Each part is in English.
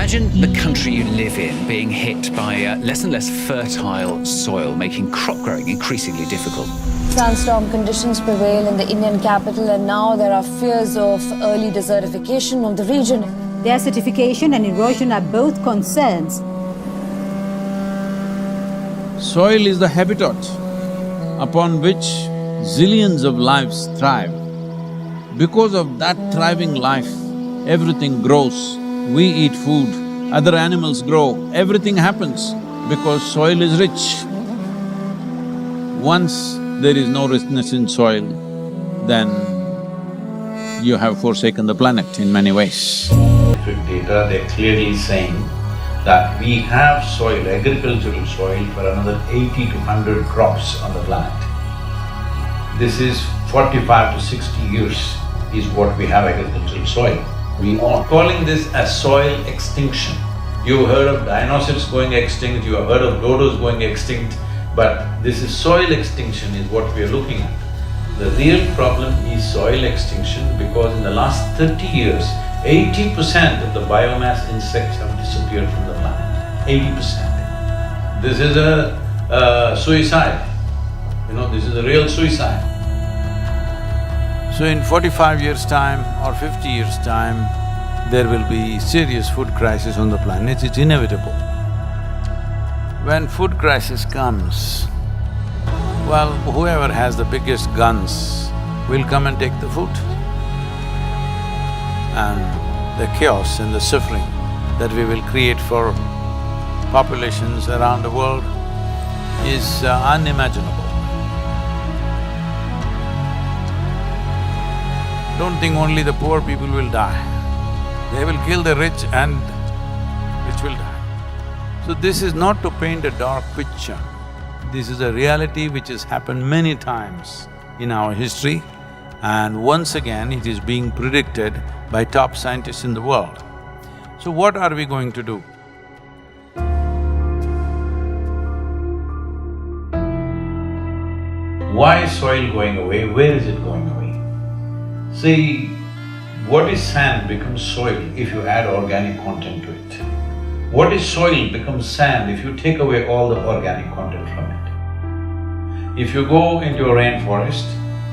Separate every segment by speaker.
Speaker 1: Imagine the country you live in being hit by less and less fertile soil, making crop growing increasingly difficult.
Speaker 2: Sandstorm conditions prevail in the Indian capital, and now there are fears of early desertification of the region.
Speaker 3: Desertification and erosion are both concerns.
Speaker 4: Soil is the habitat upon which zillions of lives thrive. Because of that thriving life, everything grows. We eat food, other animals grow, everything happens because soil is rich. Once there is no richness in soil, then you have forsaken the planet in many ways.
Speaker 5: Data, they're clearly saying that we have soil, agricultural soil for another 80 to 100 crops on the planet. This is 45 to 60 years is what we have agricultural soil. We are calling this as soil extinction. You've heard of dinosaurs going extinct, you have heard of dodos going extinct, but this is soil extinction is what we are looking at. The real problem is soil extinction because in the last 30 years, 80% of the biomass insects have disappeared from the planet, 80%. This is a suicide, this is a real suicide.
Speaker 4: So in 45 years' time or 50 years' time, there will be serious food crisis on the planet, it's inevitable. When food crisis comes, well, whoever has the biggest guns will come and take the food. And the chaos and the suffering that we will create for populations around the world is unimaginable. Don't think only the poor people will die. They will kill the rich and rich will die. So this is not to paint a dark picture. This is a reality which has happened many times in our history, and once again it is being predicted by top scientists in the world. So what are we going to do?
Speaker 5: Why is soil going away? Where is it going away? See, what is sand becomes soil if you add organic content to it. What is soil becomes sand if you take away all the organic content from it. If you go into a rainforest,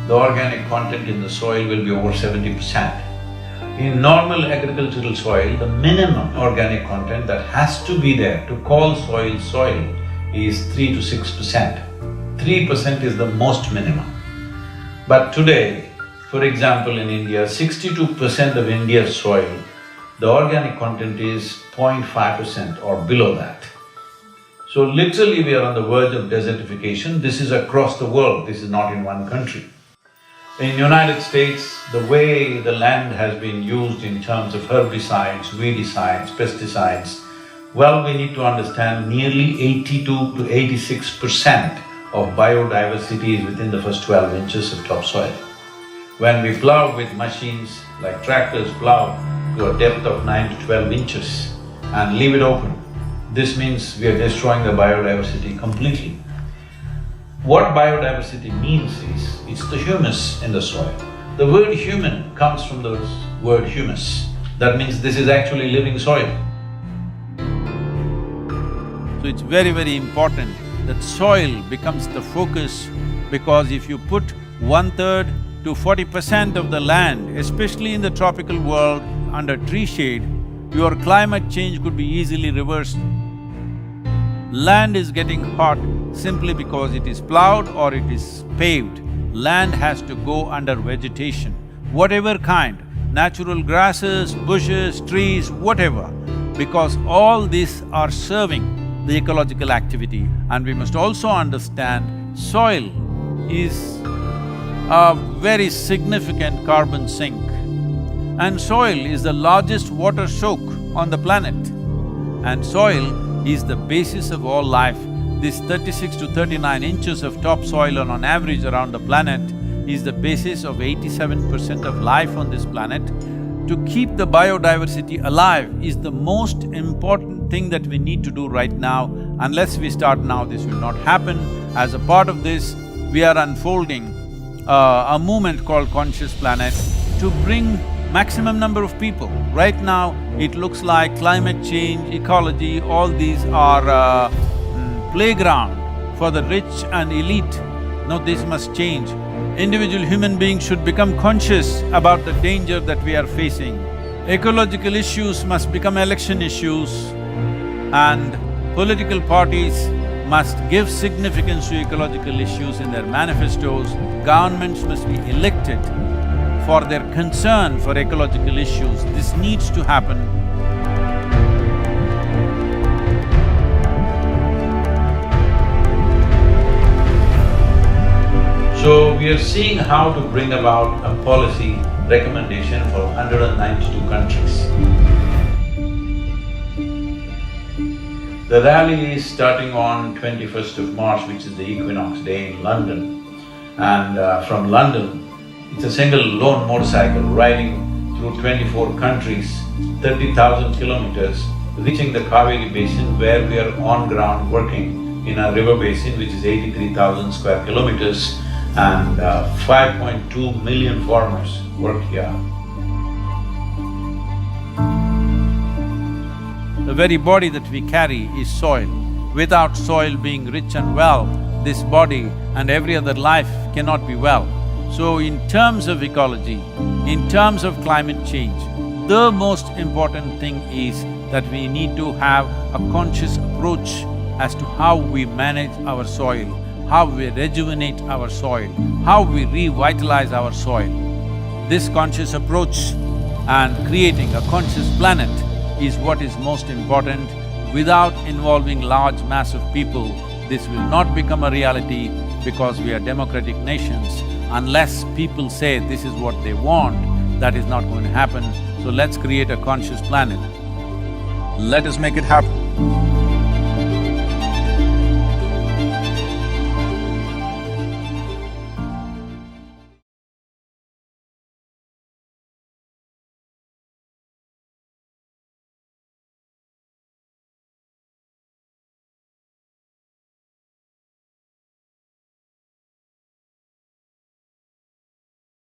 Speaker 5: the organic content in the soil will be over 70%. In normal agricultural soil, the minimum organic content that has to be there to call soil soil is 3 to 6%. 3% is the most minimum. But today, for example, in India, 62% of India's soil, the organic content is 0.5% or below that. So literally we are on the verge of desertification. This is across the world, this is not in one country. In United States, the way the land has been used in terms of herbicides, weedicides, pesticides, well, we need to understand nearly 82 to 86% of biodiversity is within the first 12 inches of topsoil. When we plow with machines like tractors plow to a depth of 9 to 12 inches and leave it open, this means we are destroying the biodiversity completely. What biodiversity means is, it's the humus in the soil. The word human comes from the word humus. That means this is actually living soil.
Speaker 4: So it's very, very important that soil becomes the focus, because if you put 1/3 to 40% of the land, especially in the tropical world, under tree shade, your climate change could be easily reversed. Land is getting hot simply because it is plowed or it is paved. Land has to go under vegetation, whatever kind, natural grasses, bushes, trees, whatever, because all these are serving the ecological activity. And we must also understand soil is a very significant carbon sink, and soil is the largest water soak on the planet, and soil is the basis of all life. This 36 to 39 inches of topsoil on average around the planet is the basis of 87% of life on this planet. To keep the biodiversity alive is the most important thing that we need to do right now. Unless we start now, this will not happen. As a part of this, we are unfolding a movement called Conscious Planet to bring maximum number of people. Right now, it looks like climate change, ecology, all these are playground for the rich and elite. No, this must change. Individual human beings should become conscious about the danger that we are facing. Ecological issues must become election issues, and political parties must give significance to ecological issues in their manifestos. Governments must be elected for their concern for ecological issues. This needs to happen.
Speaker 5: So we are seeing how to bring about a policy recommendation for 192 countries. The rally is starting on 21st of March, which is the equinox day in London. And from London, it's a single lone motorcycle riding through 24 countries, 30,000 kilometers, reaching the Kaveri basin where we are on ground working in a river basin which is 83,000 square kilometers, and 5.2 million farmers work here.
Speaker 4: The very body that we carry is soil. Without soil being rich and well, this body and every other life cannot be well. So in terms of ecology, in terms of climate change, the most important thing is that we need to have a conscious approach as to how we manage our soil, how we rejuvenate our soil, how we revitalize our soil. This conscious approach and creating a conscious planet is what is most important. Without involving large mass of people, this will not become a reality because we are democratic nations. Unless people say this is what they want, that is not going to happen. So let's create a conscious planet.
Speaker 6: Let us make it happen.